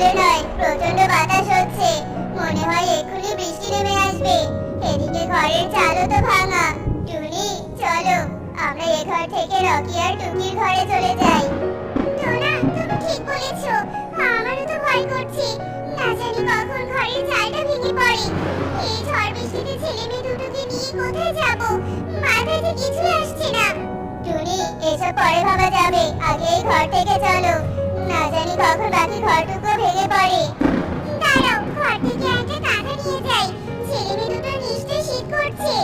ভালো নয়, প্রচন্ড বাতাস হচ্ছে। মনে হয় এক্ষুনি বৃষ্টি নেমে আসবে। এদিকে ঘরের চালও তো ভাঙা। টুনি, চলো আমরা এ ঘর থেকে রকি আর টুকির ঘরে চলে যাই। টোনা, তুমি ঠিক বলেছো। আমারও তো ভয় করছে। না জানি কখন ঘরের চালটা ভেঙে পড়ে। এই ঝড় বৃষ্টিতে ছেলে মেয়ে দুটোকে নিয়ে কোথায় যাব? মাথায় তো কিছুই আসছে না। টুনি, এসব পরে ভাবা যাবে, আগে এই ঘর থেকে চলো। না জানি কখন বাকি ঘরটুকু ভেঙে পড়ে। দাঁড়াও, ঘর থেকে একটা কাঁথা নিয়ে যাই। ছেলে মেয়ে দুটো নিশ্চয়ই শীত করছে।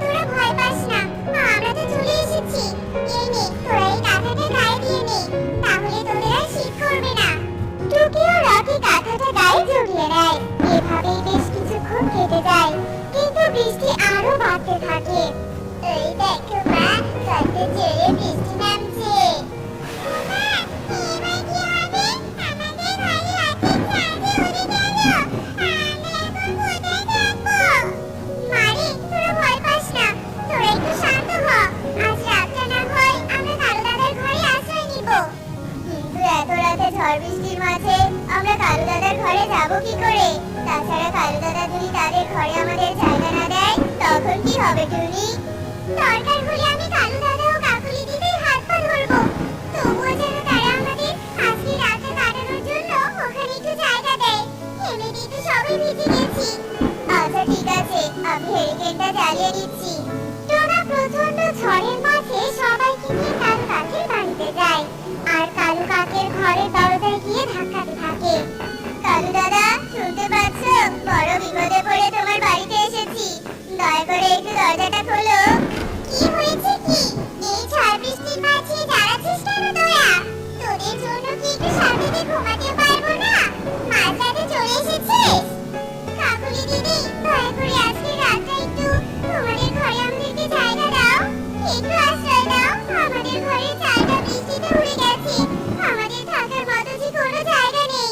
তোরা ভয় পাস না, আমরা তো চলে এসেছি। এই নে, তোরা এই কাঁথাটা গায়ে দিয়ে নে, তাহলে তোদের আর শীত করবে না। টুকি ও রকি কাঁথাটা গায়ে জড়িয়ে নেয়। এভাবেই বেশ কিছুক্ষণ কেটে যায়, কিন্তু বৃষ্টি আরো বাড়তে থাকে। এই দেখো মা, কত জোরে বৃষ্টি নামছে। মা, এবার কি হবে? আমাদের ঘরে রাতের চাল যে উড়ে গেল। আমরা এখন কোথায় থাকবো? মারে, তোরা ভয় পাস না, তোরা একটু শান্ত হ। আজ রাতটা না হয় আমরা কালু দাদার ঘরে আশ্রয় নিব। কিন্তু এত রাতে ঝড় বৃষ্টির মাঝে আমরা কালু দাদার ঘরে যাব কি করে? তাছাড়া কালু দাদা যদি তাদের ঘরে আমাদের জায়গা না দেয়, তখন কি হবে টুনি? দরকার হলে আমি কালু দাদা ও কাকুলি দিদির হাত পা ধরবো। তবুও যেন তারা আমাদের আজকে রাতটা কাটানোর জন্য ওখানে একটু জায়গা দেয়। এমনিতেই তো সবাই ভিজে গেছি। আচ্ছা ঠিক আছে, আমি হেরিকেনটা জ্বালিয়ে দিচ্ছি। টোনা প্রচন্ড ঝড়ের মাঝে সবাইকে নিয়ে কালু কাকের বাড়িতে যায়, আর কালু কাকের ঘরের দরজায় গিয়ে ধাক্কাতে থাকে। কালু দাদা, শুনতে পাচ্ছ? বড় বিপদে পড়ে তোমার বাড়িতে এসেছি, দয়া করে একটু দরজাটা খোলো। কি হয়েছে কি? এই ঝড় বৃষ্টির মাঝে জ্বালাচ্ছিস কেন তোরা? তোদের জন্য কি একটু শান্তিতে ঘুমাতে পারবো না? মাঝরাতে চলে এসেছিস? কাকুলি দিদি, দয়া করে আজকে রাতটা একটু তোমাদের ঘরে আমাদেরকে জায়গা দাও। একটু আশ্রয় দাও। আমাদের ঘরের চালটা বৃষ্টিতে উড়ে গেছে। আমাদের থাকার মতো যে কোনো জায়গা নেই।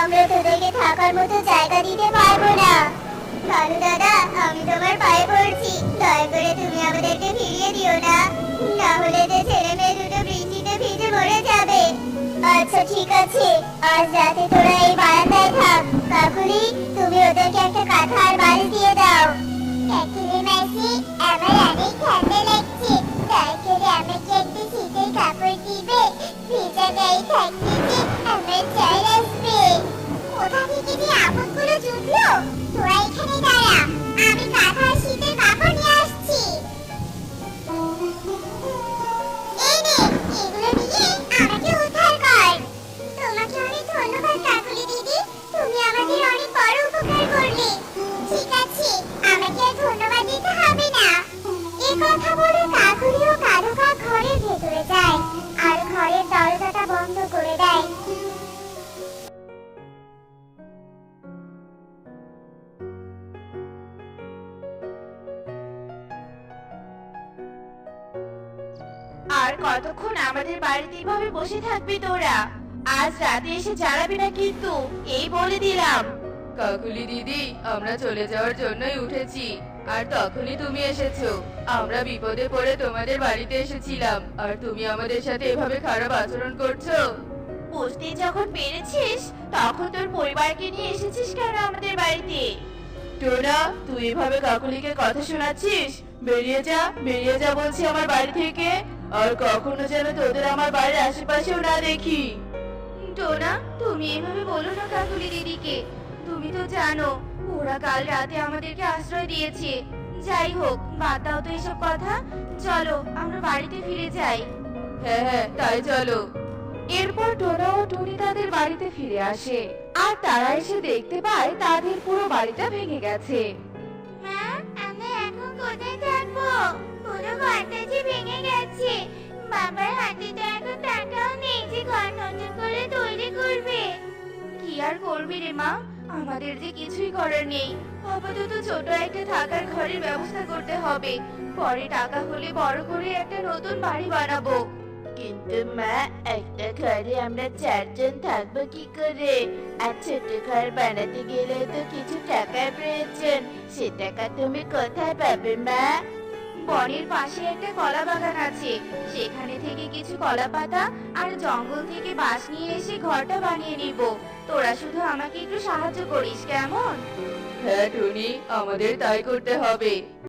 আমরা তোদেরকে থাকার মতো জায়গা দিতে পারবো না। কালু দাদা, আমি তোমার পায়ে পড়ছি, দয়া করে তুমি আমাদেরকে ফিরিয়ে দিও না, না হলে যে ছেলে মেয়ে দুটো বৃষ্টিতে ভিজে মরে যাবে। আচ্ছা ঠিক আছে, আজ রাতে তোরা এই বারান্দায় থাক। কাকুলি, তুমি ওদেরকে একটা কাঁথা আর বাড়ি দিয়ে দাও। কাকুলি মাসি, আমার অনেক ঠান্ডা লাগছে, দয়া করে আমাকে একটা শীতের কাপড় দিবে। ভিজা গায়ে থাকতে যে আমার জ্বর আসবে। কোথা থেকে যে আপদগুলো জুটলো? তোরা এখানে দাঁড়া, আমি কাঁথা আর শীতের কাপড় নিয়ে আসছি। এই নে, এগুলো নিয়ে আমাকে উদ্ধার কর। তোমাকে অনেক ধন্যবাদ কাকুলি দিদি, তুমি আমাদের অনেক বড় উপকার করলে। ঠিক আছে, আমাকে আর ধন্যবাদ দিতে হবে না। এই কথা বলে কাকুলি ও কালু কাক ঘরের ভেতরে যায়, আর ঘরের দরজাটা বন্ধ করে দেয়। আর কতক্ষণ আমাদের বাড়িতে এইভাবে বসে থাকবি তোরা? আজ রাতে এসে জ্বালাবি না কিন্তু, এই বলে দিলাম। কাকুলি দিদি, আমরা চলে যাওয়ার জন্যই উঠেছি, আর তখনই তুমি এসেছো। আমরা বিপদে পড়ে তোমাদের বাড়িতে এসেছিলাম, আর তুমি আমাদের সাথে এভাবে খারাপ আচরণ করছো। বুঝতে যখন পেরেছিস, তখন তোর পরিবারকে নিয়ে এসেছিস কেন আমাদের বাড়িতে? টোনা, তুই এভাবে কাকুলিকে কথা শোনাচ্ছিস? বেরিয়ে যা বলছি আমার বাড়ি থেকে, আর কখনো যেন তোদের আমার বাড়ির আশেপাশেও না দেখি। টোনা, তুমি এভাবে বলো না কাকুলি দিদিকে। তুমি তো জানো ওরা কাল রাতে আমাদেরকে আশ্রয় দিয়েছে। যাই হোক, বাদ দাও তো এসব কথা। চলো আমরা বাড়িতে ফিরে যাই। হ্যাঁ হ্যাঁ, তাই চলো। এরপর টোনা ও টুনি তাদের বাড়িতে ফিরে আসে, আর তারা এসে দেখতে পায় তাদের পুরো বাড়িটা ভেঙে গেছে। মা, আমরা এখন কোথায় থাকবো? পুরো ঘরটা যে ভেঙে গেছে। বাবার হাতে তো এখন টাকাও নেই যে ঘর নতুন করে তৈরি করবে। কি আর করবি রে মা, আমাদের যে কিছুই করার নেই। আপাতত ছোট একটা থাকার ঘরের ব্যবস্থা করতে হবে, পরে টাকা হলে বড় করে একটা নতুন বাড়ি বানাবো। কিন্তু মা একটা ঘরে আমরা 4 জন থাকবো কি করে? আর ছোট ঘর বানাতে গেলে তো কিছু টাকার প্রয়োজন। সে টাকা তুমি কোথায় পাবে মা? বনের পাশে একটা কলা বাগান আছে, সেখানে থেকে কিছু কলা পাতা আর জঙ্গল থেকে বাঁশ নিয়ে এসে ঘরটা বানিয়ে নিব। তোরা শুধু আমাকে একটু সাহায্য করিস, কেমন? হ্যাঁ টুনি, আমাদের তাই করতে হবে।